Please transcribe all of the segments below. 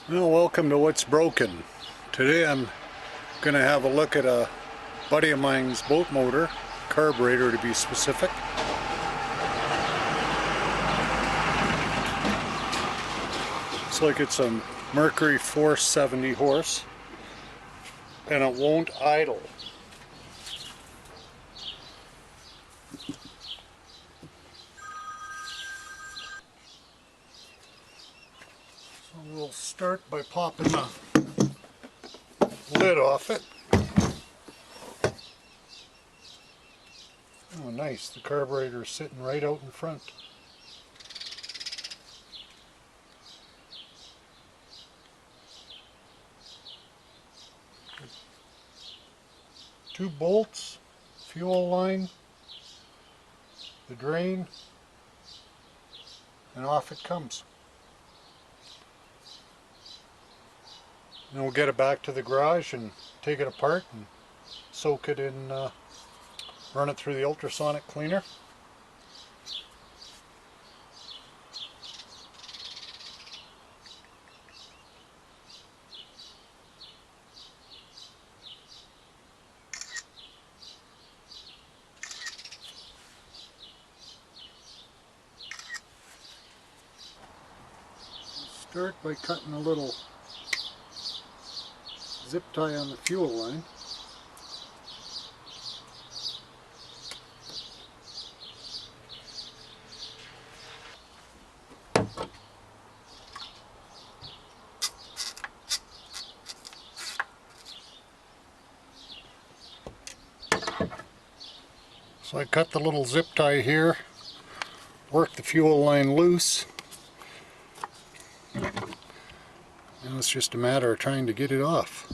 Well, welcome to What's Broken. Today I'm going to have a look at a buddy of mine's boat motor, carburetor to be specific. Looks like it's a Mercury 470 horse and it won't idle. So we'll start by popping the lid off it. Oh nice, the carburetor is sitting right out in front. Two bolts, fuel line, the drain, and off it comes. And we'll get it back to the garage and take it apart and soak it in, run it through the ultrasonic cleaner. Start by cutting a little zip tie on the fuel line. So I cut the little zip tie here, work the fuel line loose. Now it's just a matter of trying to get it off.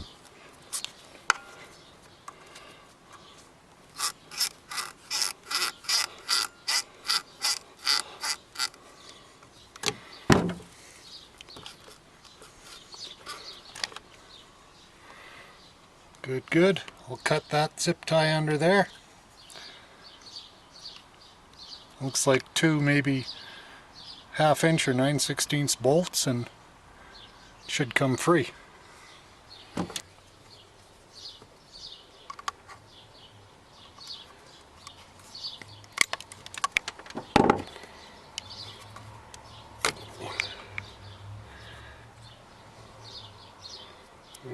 Good, good. We'll cut that zip tie under there. Looks like two, maybe 1/2 inch or 9/16 bolts, and it should come free.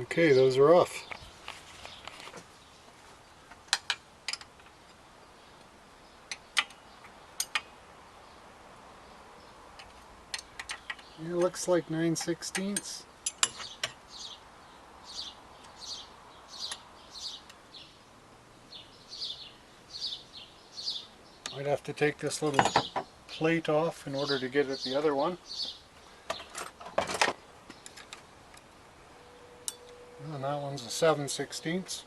Okay, those are off. It looks like 9/16. I'd have to take this little plate off in order to get at the other one. And that one's a 7/16.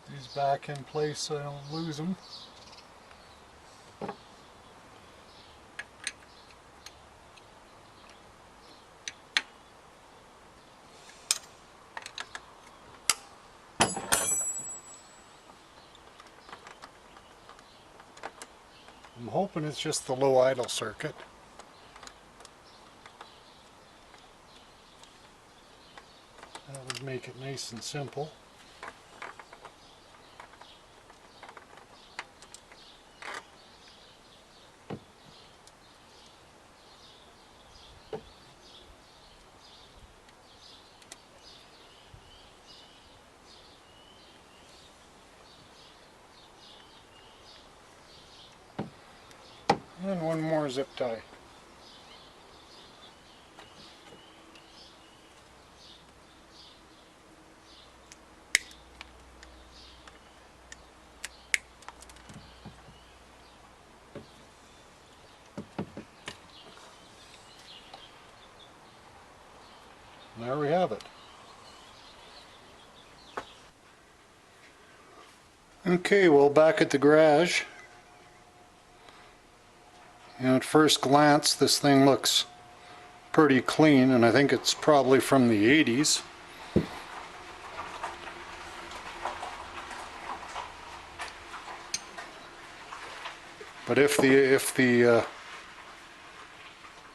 Put these back in place so I don't lose them. I'm hoping it's just the low idle circuit. That would make it nice and simple. And one more zip tie. And there we have it. Okay, well, back at the garage, and at first glance this thing looks pretty clean, and I think it's probably from the 80s. But if the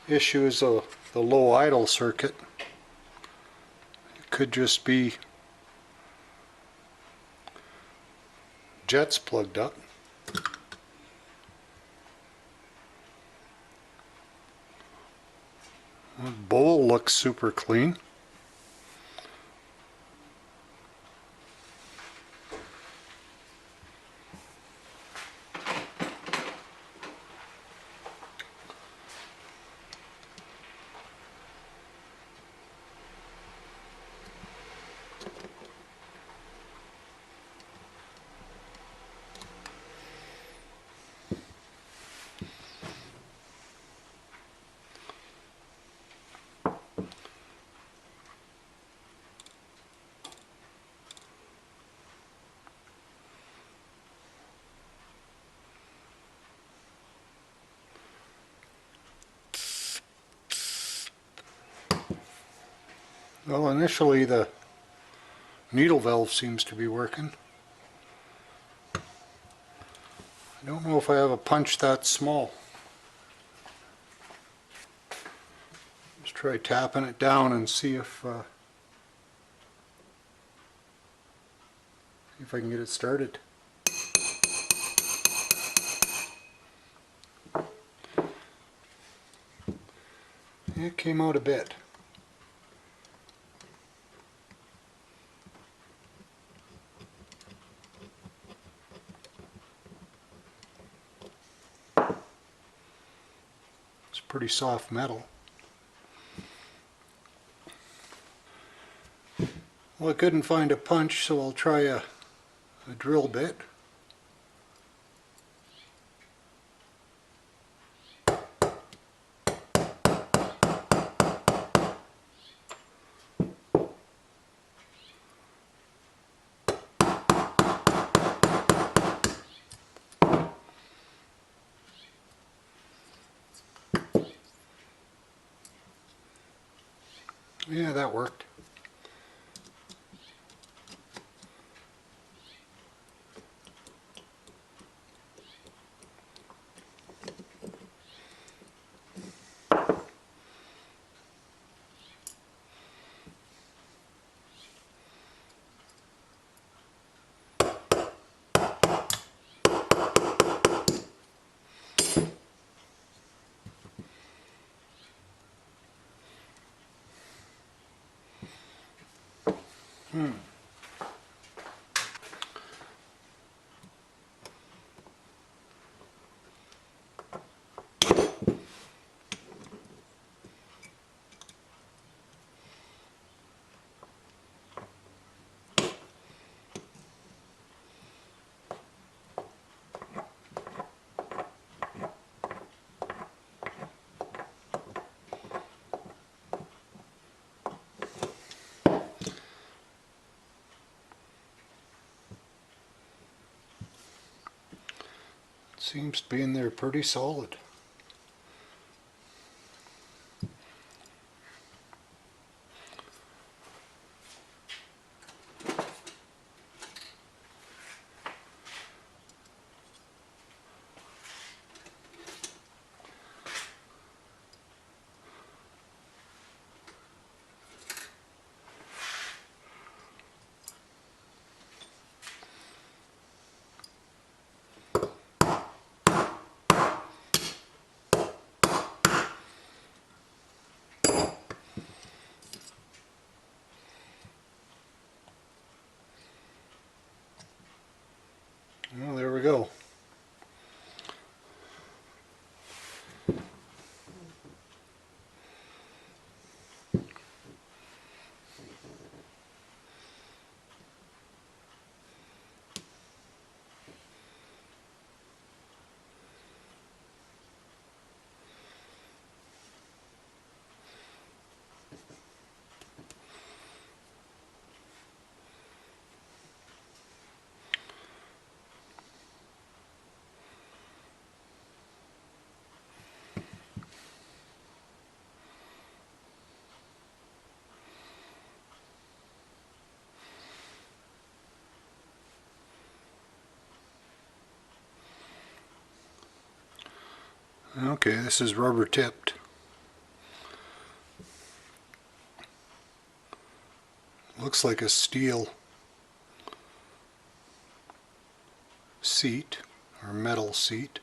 issue is the low idle circuit, it could just be jets plugged up. The bowl looks super clean. Well, initially the needle valve seems to be working. I don't know if I have a punch that small. Let's try tapping it down and see if I can get it started. It came out a bit. It's pretty soft metal. Well, I couldn't find a punch, so I'll try a drill bit. Yeah, that worked. Seems to be in there pretty solid. Well, there we go. Okay, this is rubber tipped. Looks like a steel seat or metal seat.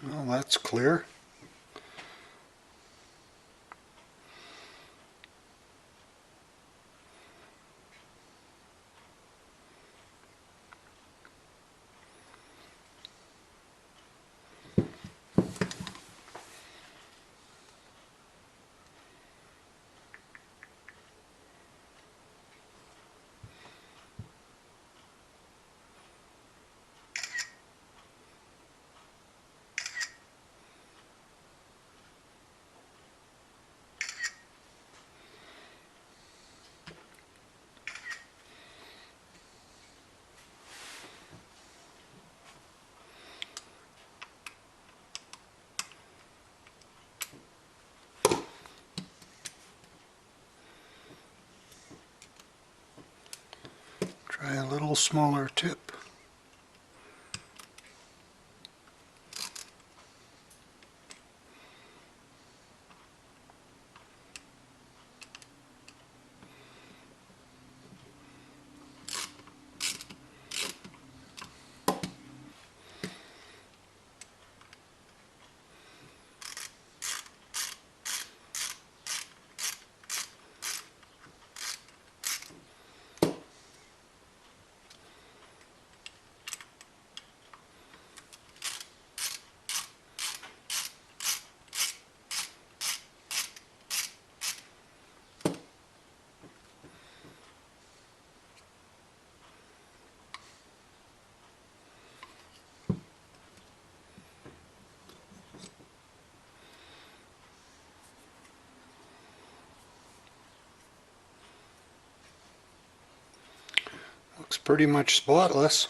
Well, that's clear. Try a little smaller tip. Looks pretty much spotless.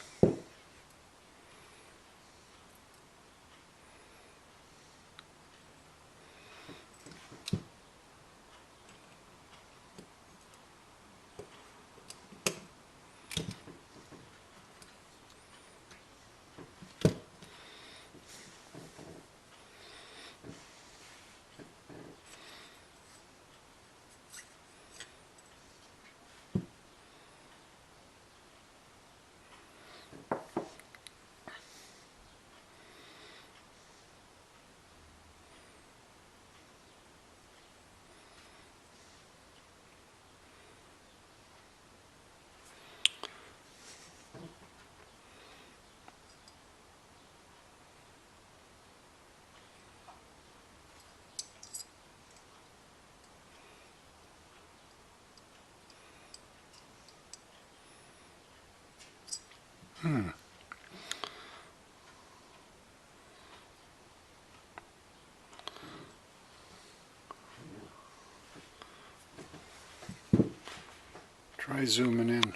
Try zooming in.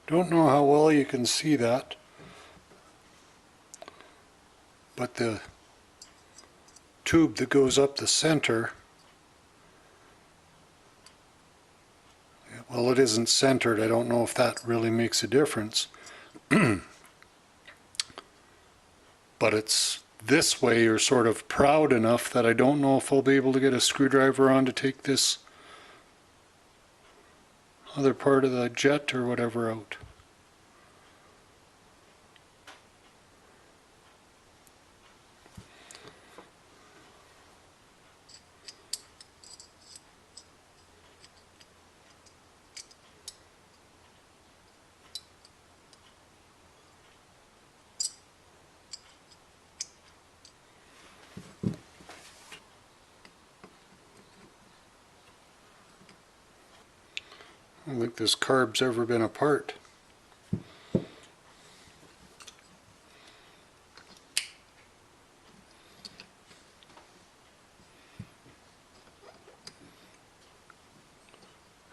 Don't know how well you can see that, but the tube that goes up the center, well, it isn't centered. I don't know if that really makes a difference. But it's this way you're sort of proud enough that I don't know if I'll be able to get a screwdriver on to take this other part of the jet or whatever out. I don't think this carb's ever been apart.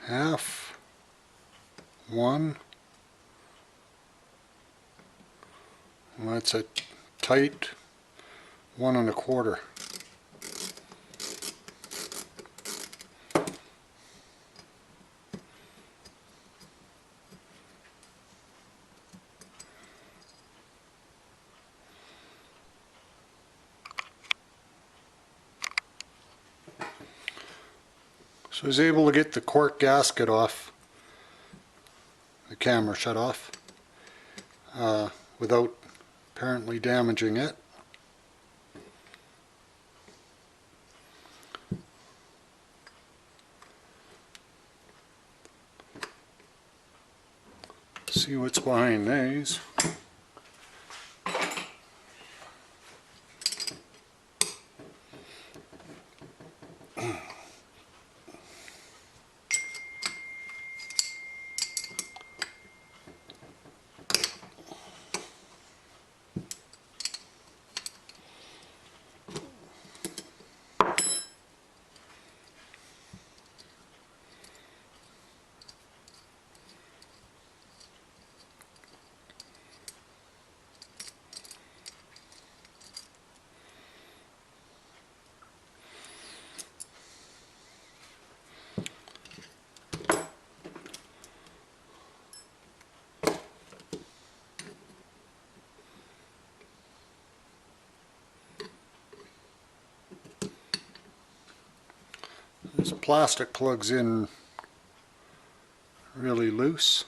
Half, one, well, that's a tight 1 1/4. So I was able to get the cork gasket off, the camera shut off, without apparently damaging it. See what's behind these. This plastic plugs in really loose.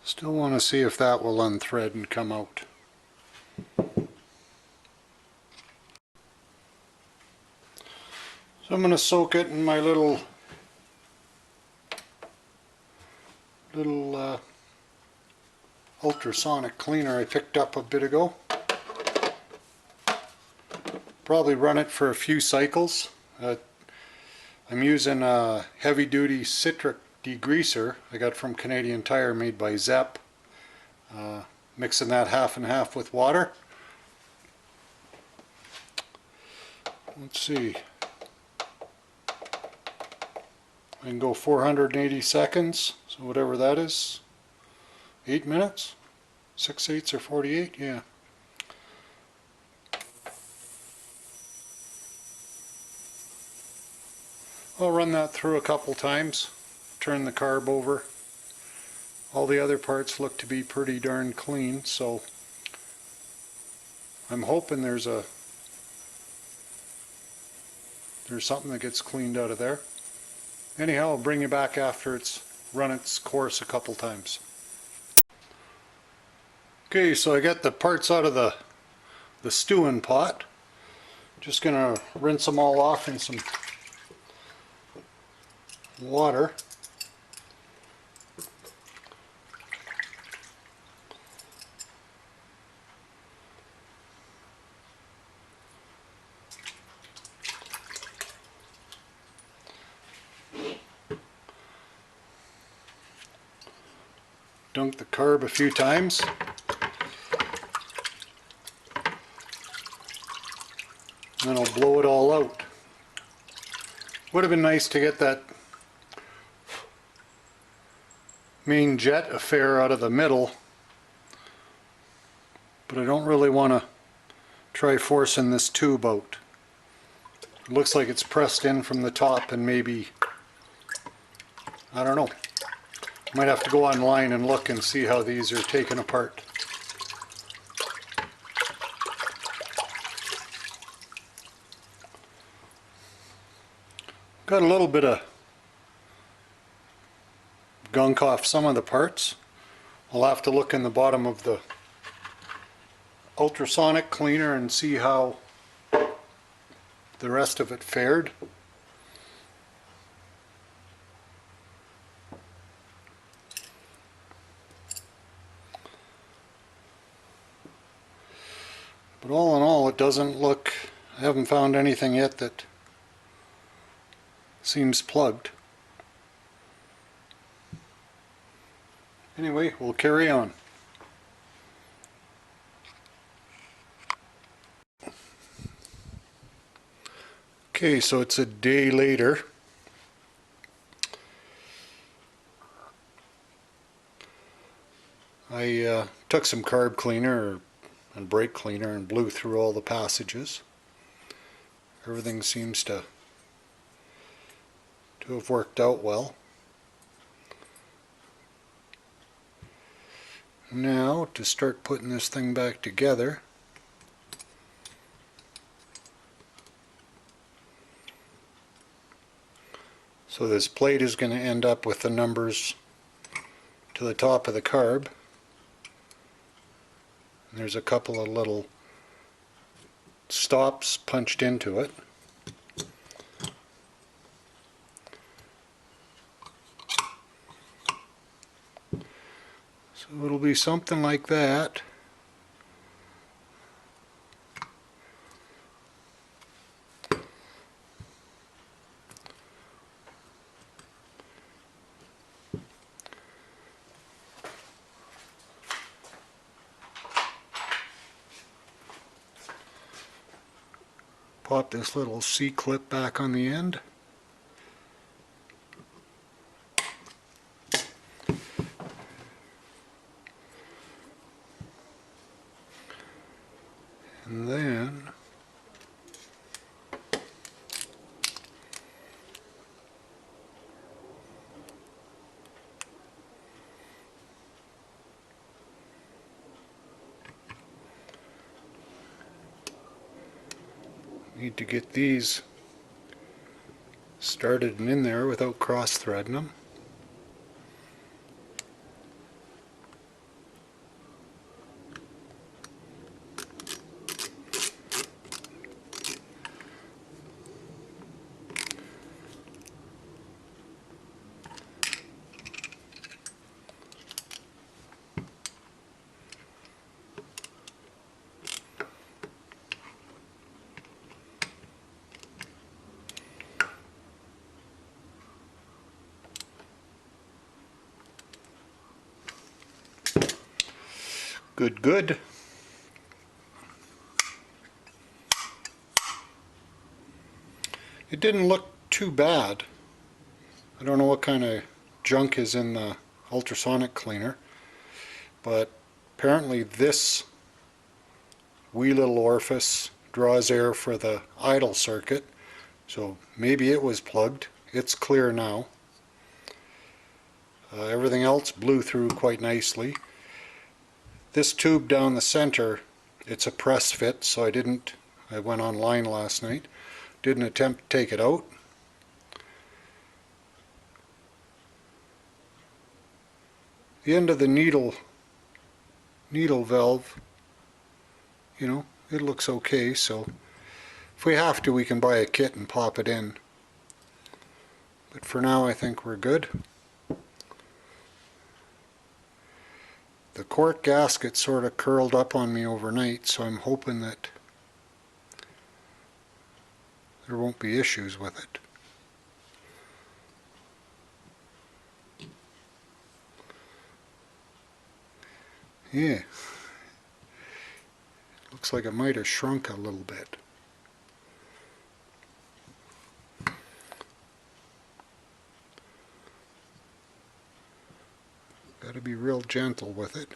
Still want to see if that will unthread and come out. So I'm going to soak it in my little ultrasonic cleaner I picked up a bit ago. Probably run it for a few cycles. I'm using a heavy duty citric degreaser I got from Canadian Tire, made by Zepp. Mixing that half and half with water. Let's see. I can go 480 seconds, so whatever that is. 8 minutes? 6/8 or 48? Yeah. I'll run that through a couple times, turn the carb over. All the other parts look to be pretty darn clean, so I'm hoping there's something that gets cleaned out of there. Anyhow, I'll bring you back after it's run its course a couple times. Okay, so I got the parts out of the stewing pot. Just gonna rinse them all off in some water. Dunk the carb a few times. And then I'll blow it all out. Would have been nice to get that main jet affair out of the middle, but I don't really want to try forcing this tube out. It looks like it's pressed in from the top, and maybe, I don't know, might have to go online and look and see how these are taken apart. Got a little bit of gunk off some of the parts. I'll have to look in the bottom of the ultrasonic cleaner and see how the rest of it fared. But all in all, it doesn't look I haven't found anything yet that seems plugged. Anyway, we'll carry on. Okay, so it's a day later. I took some carb cleaner and brake cleaner and blew through all the passages. Everything seems to have worked out well. Now, to start putting this thing back together, so this plate is going to end up with the numbers to the top of the carb. And there's a couple of little stops punched into it. So it'll be something like that. Pop this little C-clip back on the end. And then need to get these started and in there without cross-threading them. Good, good. It didn't look too bad. I don't know what kind of junk is in the ultrasonic cleaner, but apparently this wee little orifice draws air for the idle circuit, so maybe it was plugged. It's clear now. Everything else blew through quite nicely. This tube down the center, it's a press fit, so I went online last night, didn't attempt to take it out. The end of the needle valve, you know, it looks okay, so if we have to, we can buy a kit and pop it in. But for now, I think we're good. The quart gasket sort of curled up on me overnight, so I'm hoping that there won't be issues with it. Yeah. Looks like it might have shrunk a little bit. Got to be real gentle with it.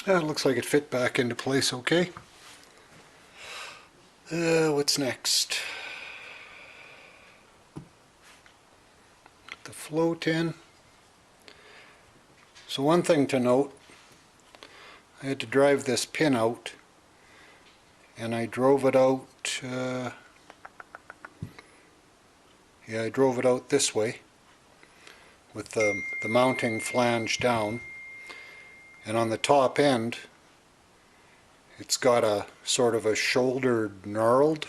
Yeah, it looks like it fit back into place okay. What's next? The float in. So one thing to note, I had to drive this pin out, and I drove it out, I drove it out this way with the mounting flange down, and on the top end it's got a sort of a shouldered knurled,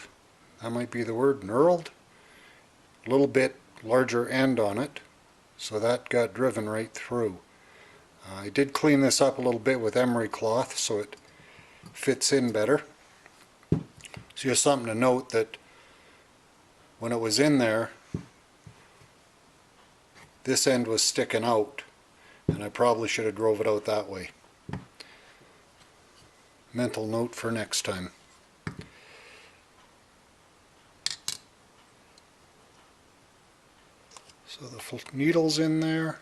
that might be the word, knurled, a little bit larger end on it, so that got driven right through. I did clean this up a little bit with emery cloth so it fits in better. It's just something to note that when it was in there, this end was sticking out, and I probably should have drove it out that way. Mental note for next time. So the needle's in there.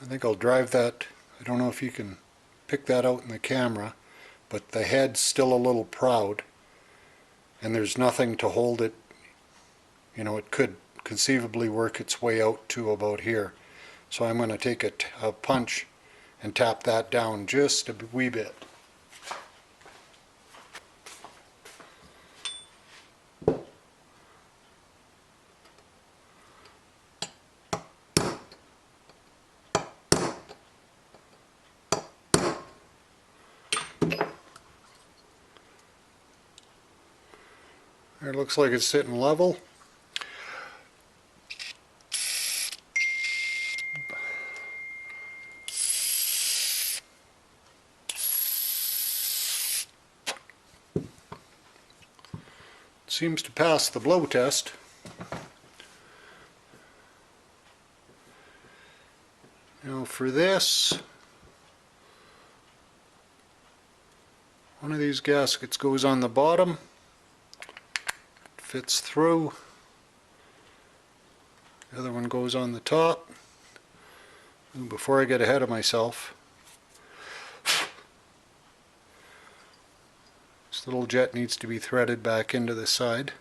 I think I'll drive that. I don't know if you can pick that out in the camera, but the head's still a little proud, and there's nothing to hold it. You know, it could conceivably work its way out to about here. So I'm going to take a punch and tap that down just a wee bit. There, it looks like it's sitting level. Seems to pass the blow test. Now for this, one of these gaskets goes on the bottom, fits through, the other one goes on the top. And before I get ahead of myself, this little jet needs to be threaded back into the side.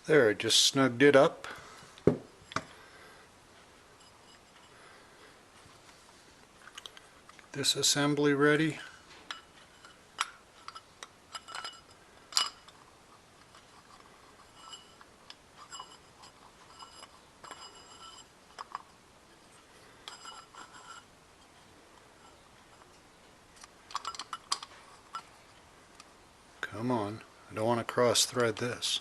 There, I just snugged it up. Get this assembly ready. Come on, I don't want to cross thread this.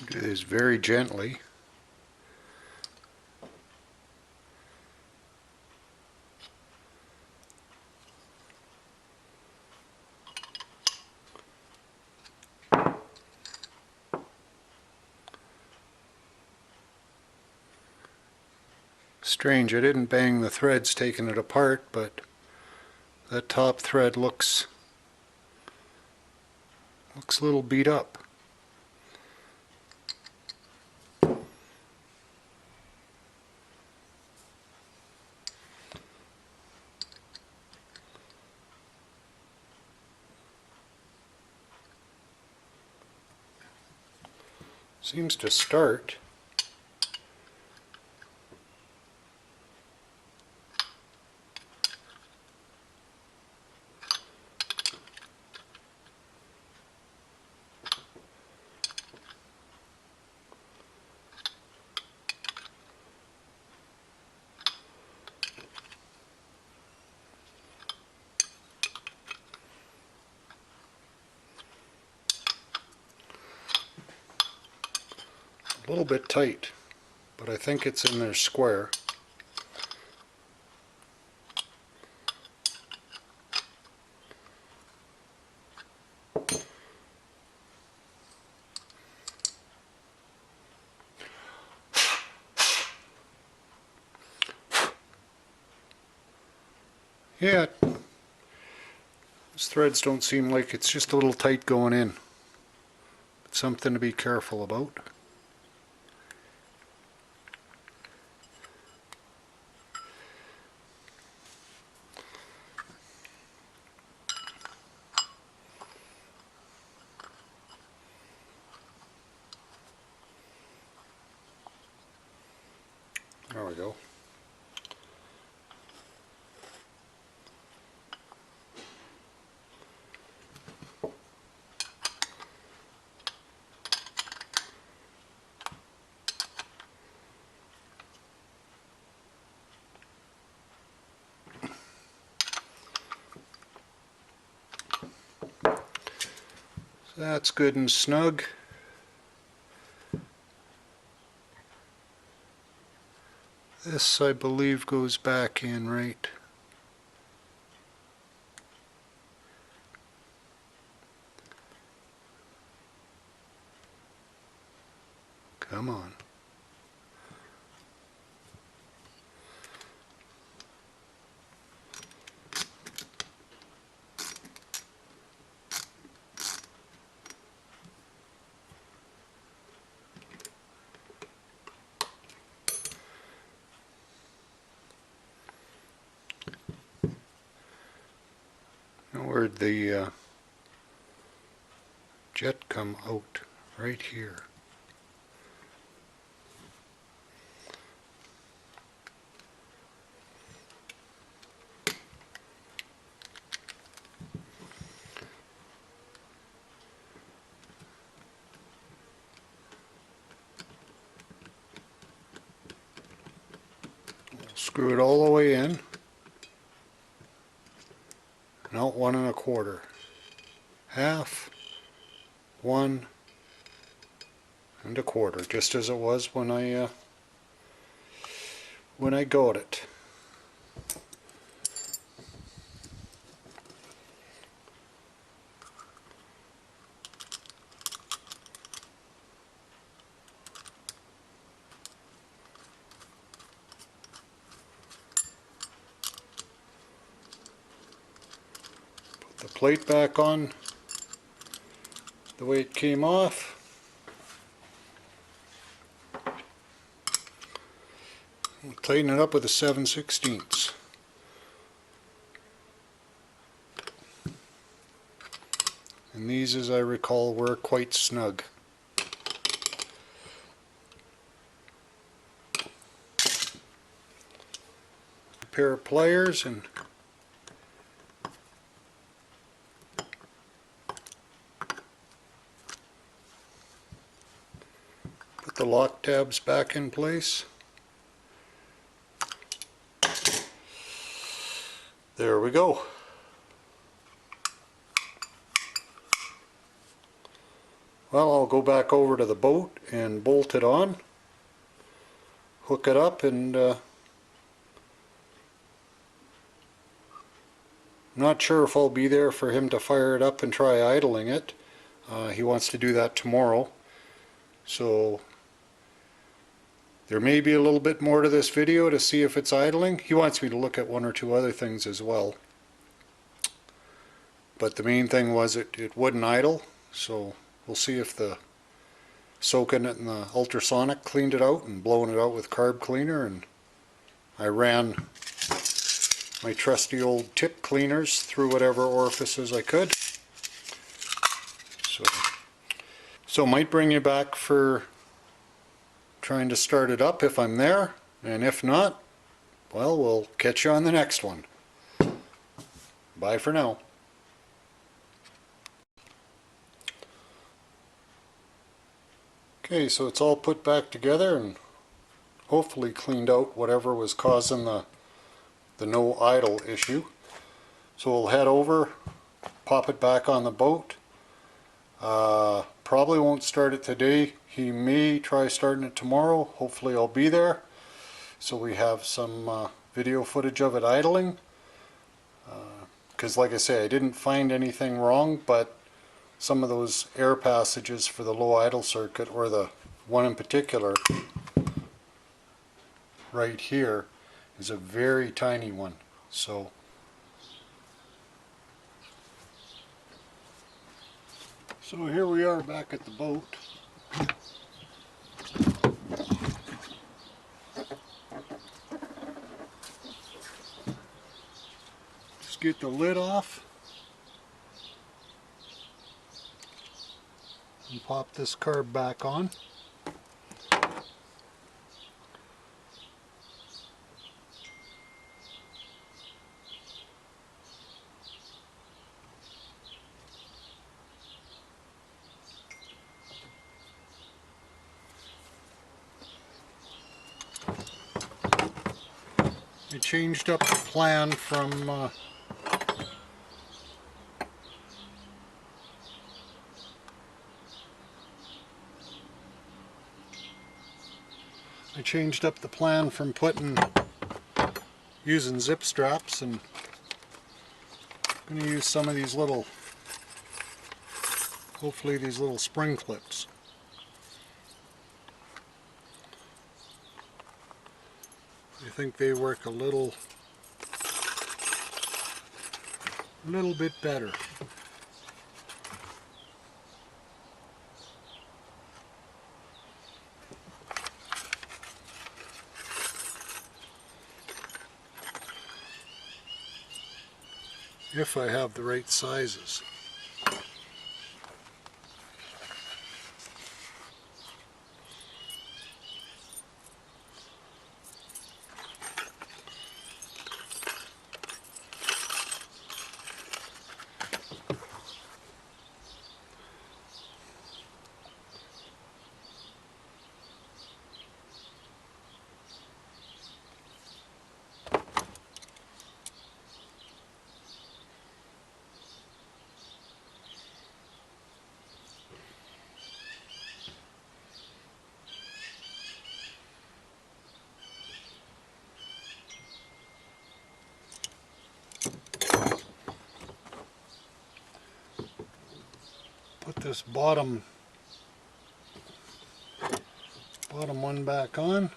Do this very gently. Strange, I didn't bang the threads taking it apart, but that top thread looks a little beat up. Seems to start. A little bit tight, but I think it's in there square. Yeah, these threads don't seem like it's just a little tight going in. It's something to be careful about. There we go. So that's good and snug. This, I believe, goes back in right. Come on. Now where'd the jet come out? Right here. Screw it all the way in. And out 1 1/4. Half, 1 1/4, just as it was when I got it. Put the plate back on the way it came off. And tighten it up with a 7/16. And these, as I recall, were quite snug. A pair of pliers and put the lock tabs back in place. There we go. Well, I'll go back over to the boat and bolt it on, hook it up, and I'm not sure if I'll be there for him to fire it up and try idling it. He wants to do that tomorrow, so there may be a little bit more to this video to see if it's idling. He wants me to look at one or two other things as well, but the main thing was it wouldn't idle, so we'll see if the soaking it in the ultrasonic cleaned it out and blowing it out with carb cleaner. And I ran my trusty old tip cleaners through whatever orifices I could. So might bring you back for trying to start it up if I'm there, and if not, well, we'll catch you on the next one. Bye for now. Okay, so it's all put back together and hopefully cleaned out whatever was causing the no idle issue. So we'll head over, pop it back on the boat. Probably won't start it today. He may try starting it tomorrow. Hopefully I'll be there, so we have some video footage of it idling. Because like I say, I didn't find anything wrong, but some of those air passages for the low idle circuit, or the one in particular right here, is a very tiny one. So here we are back at the boat. Just get the lid off and pop this carb back on. I changed up the plan from putting using zip straps, and I'm going to use some of these little, hopefully these little spring clips. I think they work a little bit better. If I have the right sizes. Put this bottom one back on.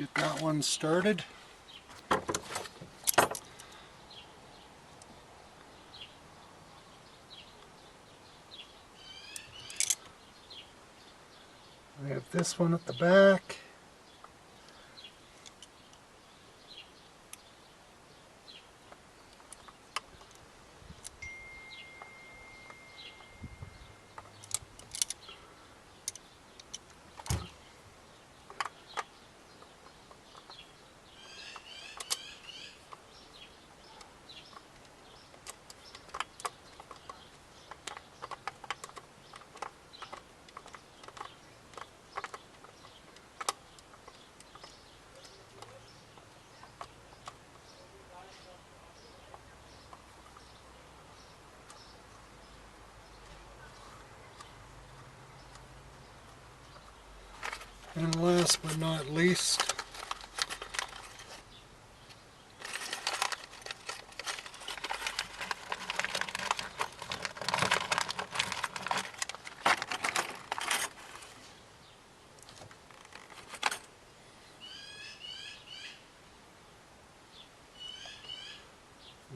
Get that one started. We have this one at the back. And last but not least,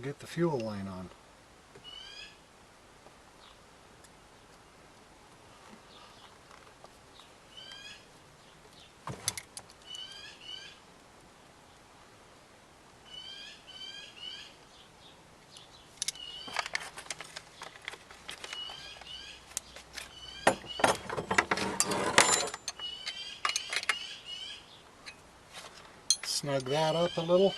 get the fuel line on. Snug that up a little.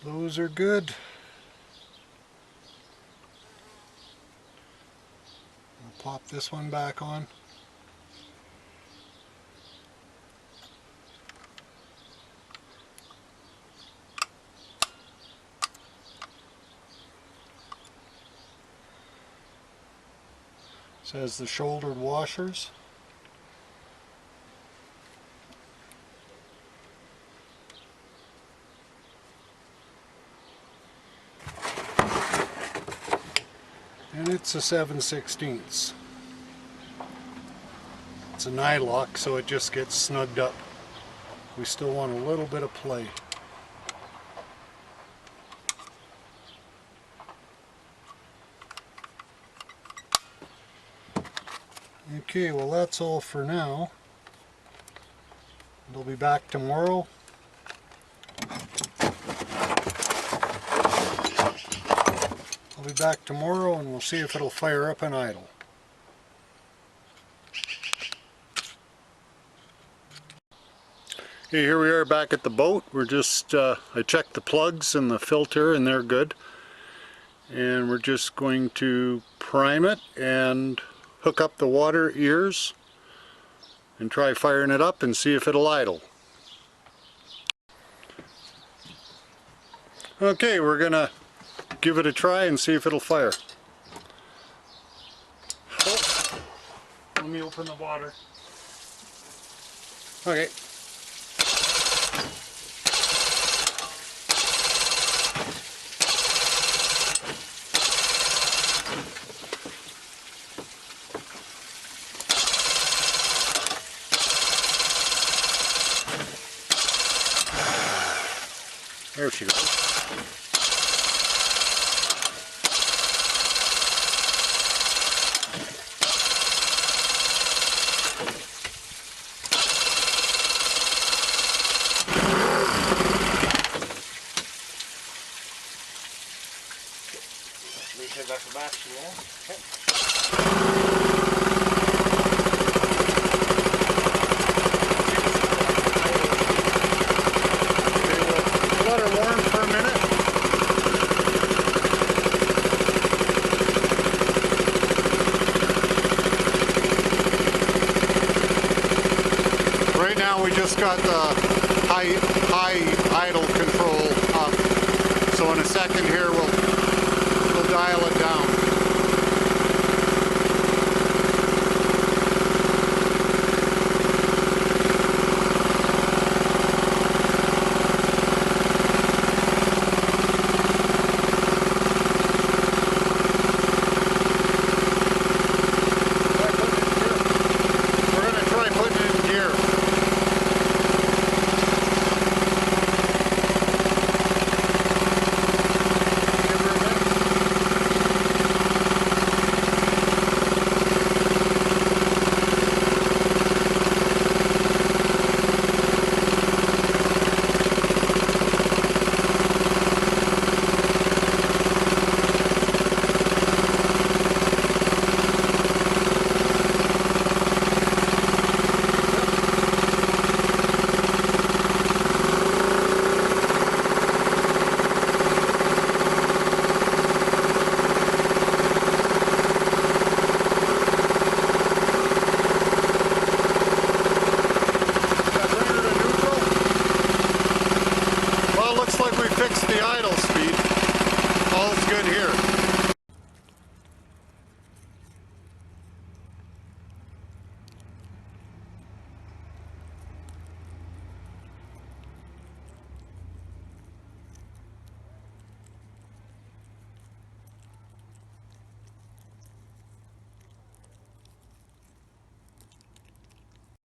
Those are good. I'll pop this one back on. Says the shouldered washers. And it's a 7/16. It's a nylock, so it just gets snugged up. We still want a little bit of play. Okay, well that's all for now. They'll be back tomorrow. I'll be back tomorrow and we'll see if it'll fire up and idle. Okay, here we are back at the boat. We're just, I checked the plugs and the filter and they're good. And we're just going to prime it and hook up the water ears and try firing it up and see if it'll idle. Okay, we're gonna give it a try and see if it'll fire. Oh, let me open the water. Okay. There she goes. Let her warm for a minute. Right now we just got the high second here, we'll dial it